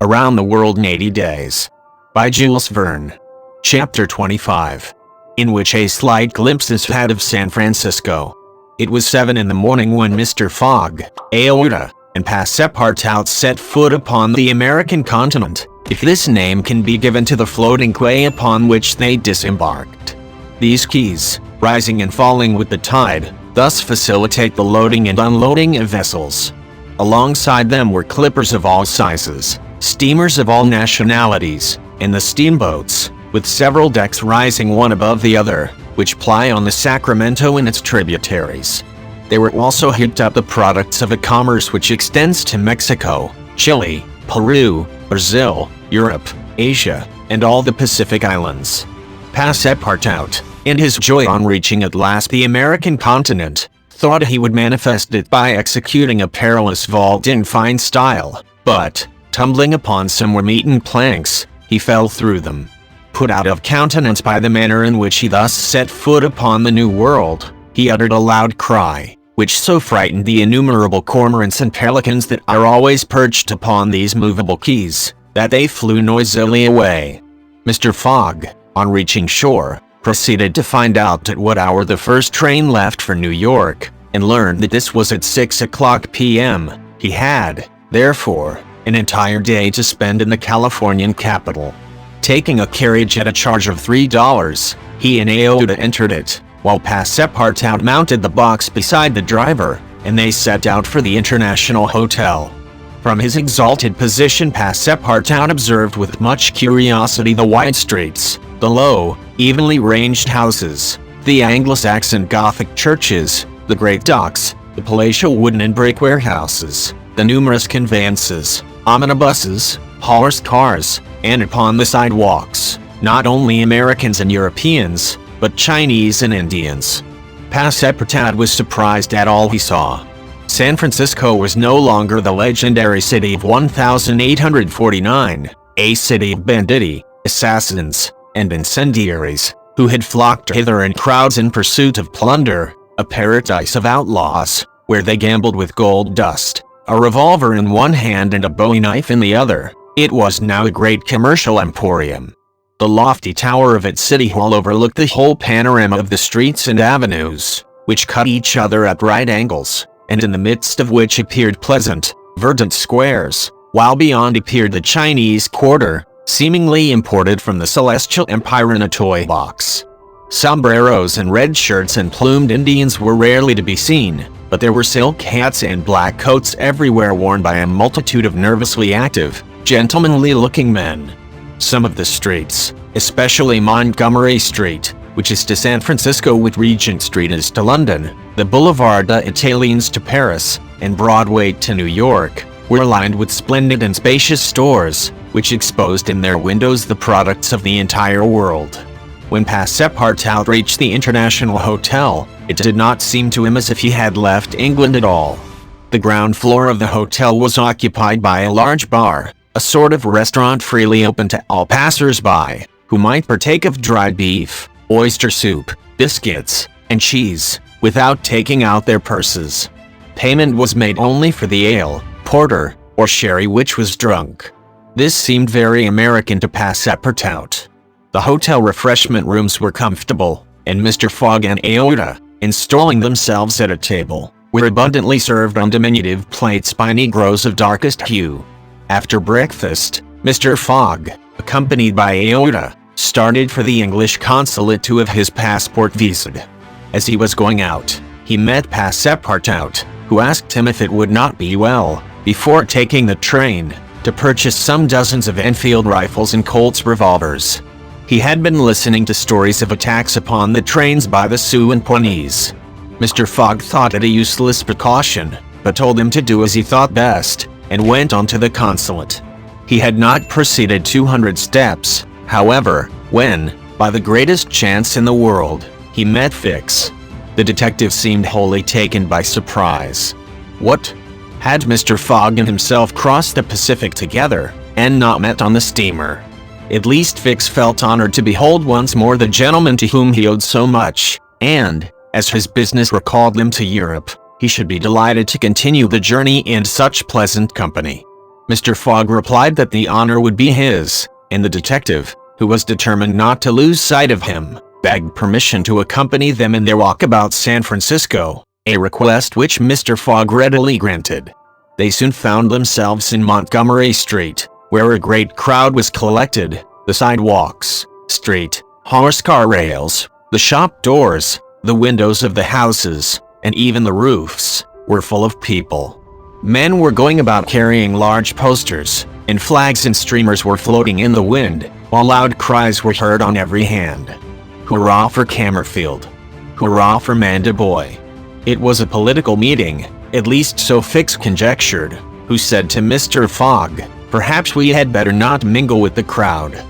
Around the World in 80 Days by Jules Verne. Chapter 25, in which a slight glimpse is had of San Francisco. It was 7 in the morning when Mr. Fogg, Aouda, and Passepartout set foot upon the American continent, if this name can be given to the floating quay upon which they disembarked. These quays, rising and falling with the tide, thus facilitate the loading and unloading of vessels. Alongside them were clippers of all sizes, steamers of all nationalities, and the steamboats, with several decks rising one above the other, which ply on the Sacramento and its tributaries. They were also heaped up the products of a commerce which extends to Mexico, Chile, Peru, Brazil, Europe, Asia, and all the Pacific Islands. Passepartout, in his joy on reaching at last the American continent, thought he would manifest it by executing a perilous vault in fine style, but, tumbling upon some worm-eaten planks, he fell through them. Put out of countenance by the manner in which he thus set foot upon the New World, he uttered a loud cry, which so frightened the innumerable cormorants and pelicans that are always perched upon these movable quays, that they flew noisily away. Mr. Fogg, on reaching shore, proceeded to find out at what hour the first train left for New York, and learned that this was at 6 o'clock p.m. He had, therefore, an entire day to spend in the Californian capital. Taking a carriage at a charge of $3, he and Aouda entered it, while Passepartout mounted the box beside the driver, and they set out for the International Hotel. From his exalted position, Passepartout observed with much curiosity the wide streets, the low, evenly ranged houses, the Anglo-Saxon Gothic churches, the great docks, the palatial wooden and brick warehouses, the numerous conveyances, omnibuses, horse cars, and upon the sidewalks, not only Americans and Europeans, but Chinese and Indians. Passepartout was surprised at all he saw. San Francisco was no longer the legendary city of 1849, a city of banditti, assassins, and incendiaries, who had flocked hither in crowds in pursuit of plunder, a paradise of outlaws, where they gambled with gold dust, a revolver in one hand and a bowie knife in the other. It was now a great commercial emporium. The lofty tower of its city hall overlooked the whole panorama of the streets and avenues, which cut each other at right angles, and in the midst of which appeared pleasant, verdant squares, while beyond appeared the Chinese Quarter, seemingly imported from the Celestial Empire in a toy box. Sombreros and red shirts and plumed Indians were rarely to be seen, but there were silk hats and black coats everywhere worn by a multitude of nervously active, gentlemanly-looking men. Some of the streets, especially Montgomery Street, which is to San Francisco what Regent Street is to London, the Boulevard des Italiens to Paris, and Broadway to New York, were lined with splendid and spacious stores, which exposed in their windows the products of the entire world. When Passepartout reached the International Hotel, it did not seem to him as if he had left England at all. The ground floor of the hotel was occupied by a large bar, a sort of restaurant freely open to all passers-by, who might partake of dried beef, oyster soup, biscuits, and cheese, without taking out their purses. Payment was made only for the ale, porter, or sherry which was drunk. This seemed very American to Passepartout. The hotel refreshment rooms were comfortable, and Mr. Fogg and Aouda, installing themselves at a table, were abundantly served on diminutive plates by Negroes of darkest hue. After breakfast, Mr. Fogg, accompanied by Aouda, started for the English consulate to have his passport visaed. As he was going out, he met Passepartout, who asked him if it would not be well, before taking the train, to purchase some dozens of Enfield rifles and Colt's revolvers. He had been listening to stories of attacks upon the trains by the Sioux and Pawnees. Mr. Fogg thought it a useless precaution, but told him to do as he thought best, and went on to the consulate. He had not proceeded 200 steps, however, when, by the greatest chance in the world, he met Fix. The detective seemed wholly taken by surprise. What? Had Mr. Fogg and himself crossed the Pacific together, and not met on the steamer? At least Fix felt honored to behold once more the gentleman to whom he owed so much, and, as his business recalled him to Europe, he should be delighted to continue the journey in such pleasant company. Mr. Fogg replied that the honor would be his, and the detective, who was determined not to lose sight of him, begged permission to accompany them in their walk about San Francisco, a request which Mr. Fogg readily granted. They soon found themselves in Montgomery Street, where a great crowd was collected. The sidewalks, street, horse-car rails, the shop doors, the windows of the houses, and even the roofs, were full of people. Men were going about carrying large posters, and flags and streamers were floating in the wind, while loud cries were heard on every hand. Hurrah for Cammerfield! Hurrah for Mandiboy! It was a political meeting, at least so Fix conjectured, who said to Mr. Fogg, "Perhaps we had better not mingle with the crowd.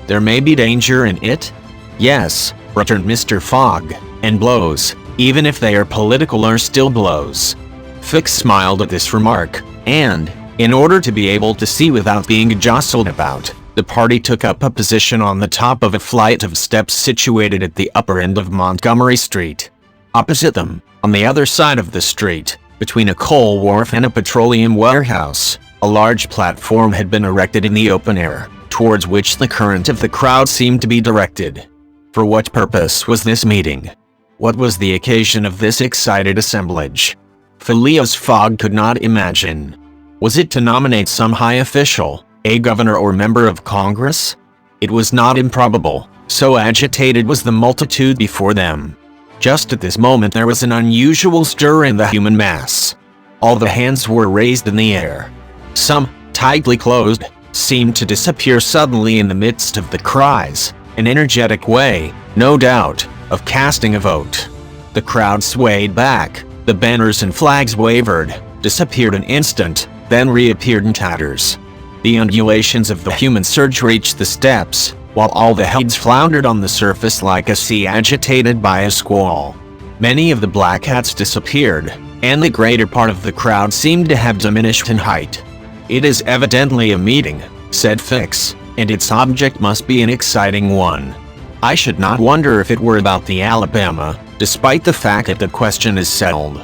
There may be danger in it?" "Yes," returned Mr. Fogg, "and blows, even if they are political, are still blows." Fix smiled at this remark, and, in order to be able to see without being jostled about, the party took up a position on the top of a flight of steps situated at the upper end of Montgomery Street. Opposite them, on the other side of the street, between a coal wharf and a petroleum warehouse, a large platform had been erected in the open air, towards which the current of the crowd seemed to be directed. For what purpose was this meeting? What was the occasion of this excited assemblage? Phileas Fogg could not imagine. Was it to nominate some high official, a governor or member of Congress? It was not improbable, so agitated was the multitude before them. Just at this moment there was an unusual stir in the human mass. All the hands were raised in the air. Some, tightly closed, seemed to disappear suddenly in the midst of the cries, an energetic way, no doubt, of casting a vote. The crowd swayed back, the banners and flags wavered, disappeared an instant, then reappeared in tatters. The undulations of the human surge reached the steps, while all the heads floundered on the surface like a sea agitated by a squall. Many of the black hats disappeared, and the greater part of the crowd seemed to have diminished in height. "It is evidently a meeting," said Fix, "and its object must be an exciting one. I should not wonder if it were about the Alabama, despite the fact that the question is settled."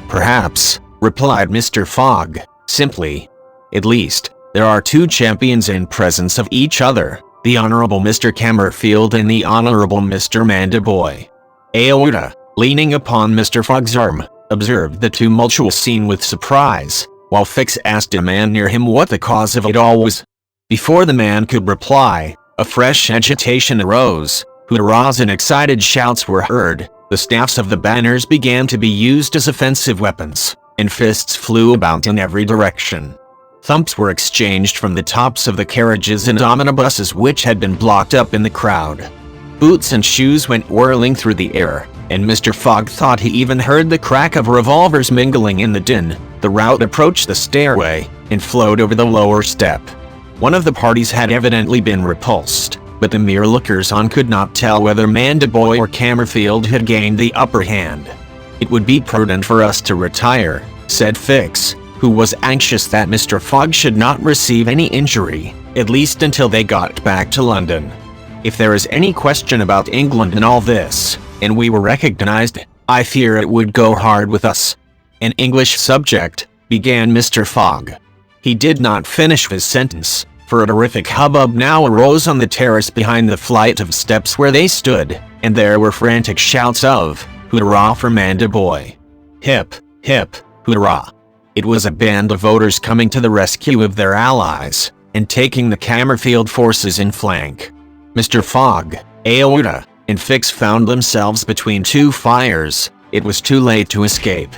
"Perhaps," replied Mr. Fogg, simply. "At least, there are two champions in presence of each other, the Honorable Mr. Cammerfield and the Honorable Mr. Mandiboy." Aouda, leaning upon Mr. Fogg's arm, observed the tumultuous scene with surprise, while Fix asked a man near him what the cause of it all was. Before the man could reply, a fresh agitation arose, hurrahs and excited shouts were heard, the staffs of the banners began to be used as offensive weapons, and fists flew about in every direction. Thumps were exchanged from the tops of the carriages and omnibuses which had been blocked up in the crowd. Boots and shoes went whirling through the air, and Mr. Fogg thought he even heard the crack of revolvers mingling in the din. The rout approached the stairway, and flowed over the lower step. One of the parties had evidently been repulsed, but the mere lookers-on could not tell whether Mandiboy or Cammerfield had gained the upper hand. "It would be prudent for us to retire," said Fix, who was anxious that Mr. Fogg should not receive any injury, at least until they got back to London. "If there is any question about England in all this, and we were recognized, I fear it would go hard with us." "An English subject," began Mr. Fogg. He did not finish his sentence, for a terrific hubbub now arose on the terrace behind the flight of steps where they stood, and there were frantic shouts of, "Hurrah for Mandiboy! Hip, hip, hurrah!" It was a band of voters coming to the rescue of their allies, and taking the Cammerfield forces in flank. Mr. Fogg, Aouda, and Fix found themselves between two fires. It was too late to escape.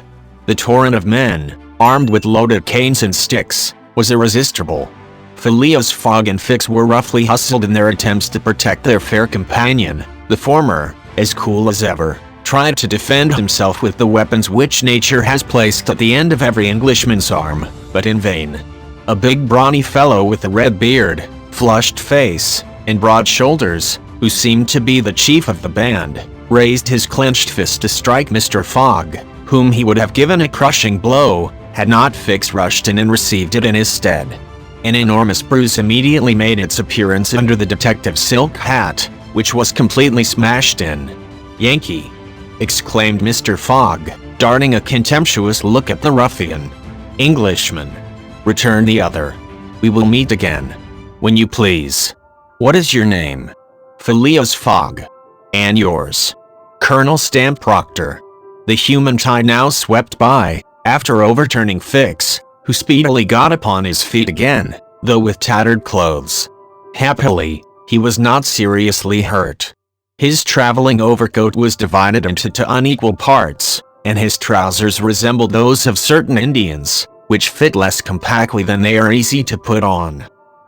The torrent of men, armed with loaded canes and sticks, was irresistible. Phileas Fogg and Fix were roughly hustled in their attempts to protect their fair companion. The former, as cool as ever, tried to defend himself with the weapons which nature has placed at the end of every Englishman's arm, but in vain. A big brawny fellow with a red beard, flushed face, and broad shoulders, who seemed to be the chief of the band, raised his clenched fist to strike Mr. Fogg, whom he would have given a crushing blow, had not Fix rushed in and received it in his stead. An enormous bruise immediately made its appearance under the detective's silk hat, which was completely smashed in. "Yankee!" exclaimed Mr. Fogg, darting a contemptuous look at the ruffian. "Englishman!" returned the other. We will meet again. When you please. What is your name? Phileas Fogg. And yours? Colonel Stamp Proctor. The human tide now swept by, after overturning Fix, who speedily got upon his feet again, though with tattered clothes. Happily, he was not seriously hurt. His traveling overcoat was divided into two unequal parts, and his trousers resembled those of certain Indians, which fit less compactly than they are easy to put on.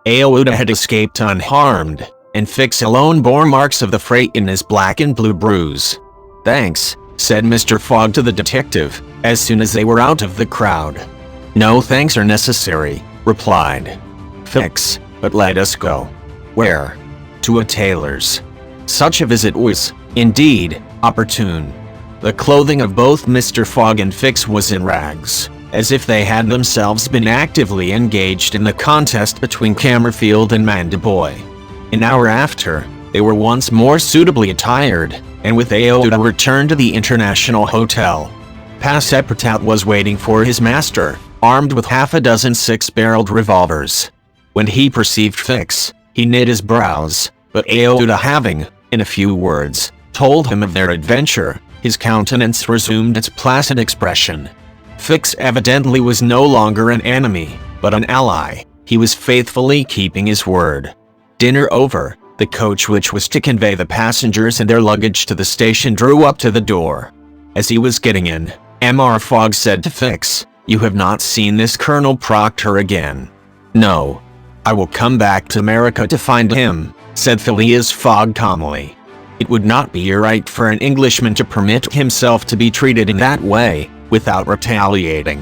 Aouda had escaped unharmed, and Fix alone bore marks of the fray in his black and blue bruise. "Thanks," said Mr. Fogg to the detective, as soon as they were out of the crowd. "No thanks are necessary," replied Fix, "but let us go." "Where?" "To a tailor's." Such a visit was, indeed, opportune. The clothing of both Mr. Fogg and Fix was in rags, as if they had themselves been actively engaged in the contest between Cammerfield and Mandiboy. An hour after, they were once more suitably attired, and with Aouda returned to the International Hotel. Passepartout was waiting for his master, armed with half a dozen six-barreled revolvers. When he perceived Fix, he knit his brows, but Aouda having, in a few words, told him of their adventure, his countenance resumed its placid expression. Fix evidently was no longer an enemy, but an ally. He was faithfully keeping his word. Dinner over, the coach which was to convey the passengers and their luggage to the station drew up to the door. As he was getting in, Mr. Fogg said to Fix, "You have not seen this Colonel Proctor again?" "No. I will come back to America to find him," said Phileas Fogg calmly. It would not be right for an Englishman to permit himself to be treated in that way, without retaliating.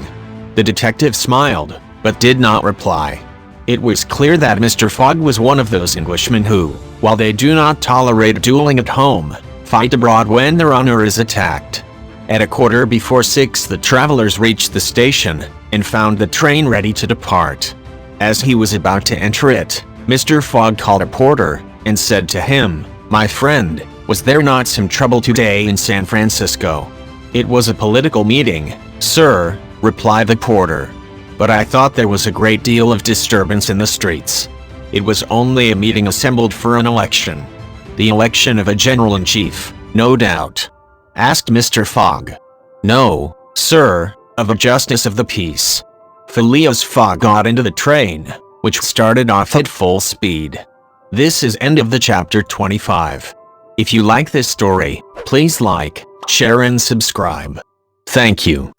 The detective smiled, but did not reply. It was clear that Mr. Fogg was one of those Englishmen who, while they do not tolerate dueling at home, fight abroad when their honor is attacked. At 6:15 the travelers reached the station, and found the train ready to depart. As he was about to enter it, Mr. Fogg called a porter, and said to him, "My friend, was there not some trouble today in San Francisco?" "It was a political meeting, sir," replied the porter. "But I thought there was a great deal of disturbance in the streets." "It was only a meeting assembled for an election." "The election of a general-in-chief, no doubt?" asked Mr. Fogg. "No, sir, of a justice of the peace." Phileas Fogg got into the train, which started off at full speed. This is end of the chapter 25. If you like this story, please like, share and subscribe. Thank you.